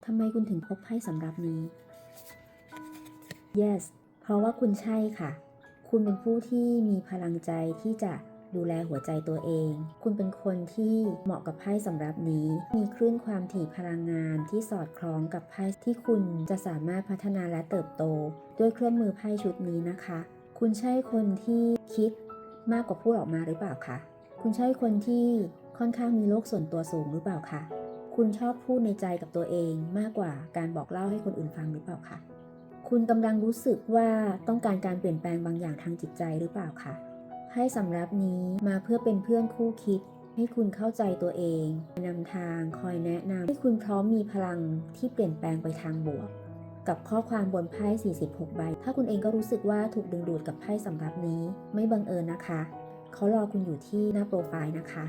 ทำไมคุณถึงพบไพ่สำรับนี้ Yes เพราะว่าคุณใช่ค่ะ คุณเป็นผู้ที่มีพลังใจที่จะดูแลหัวใจตัวเอง คุณเป็นคนที่เหมาะกับไพ่สำรับนี้ มีคลื่นความถี่พลังงานที่สอดคล้องกับไพ่ที่คุณจะสามารถพัฒนาและเติบโตด้วยเครื่องมือไพ่ชุดนี้นะคะ คุณใช่คนที่คิดมากกว่าพูดออกมาหรือเปล่าคะ คุณใช่คนที่ค่อนข้างมีโลกส่วนตัวสูงหรือเปล่าคะ คุณชอบพูดในใจกับตัวเองมากกว่าการบอกเล่าให้คนอื่นฟังหรือเปล่าคะ คุณกำลังรู้สึกว่าต้องการการเปลี่ยนแปลงบางอย่างทางจิตใจหรือเปล่าคะไพ่สำรับนี้มาเพื่อเป็นเพื่อนคู่คิดให้คุณเข้าใจตัวเองนำทางคอยแนะนำให้คุณพร้อมมีพลังที่เปลี่ยนแปลงไปทางบวกกับข้อความบนไพ่46ใบถ้าคุณเองก็รู้สึกว่าถูกดึงดูดกับไพ่สำรับนี้ไม่บังเอิญนะคะเขารอคุณอยู่ที่หน้าโปรไฟล์นะคะ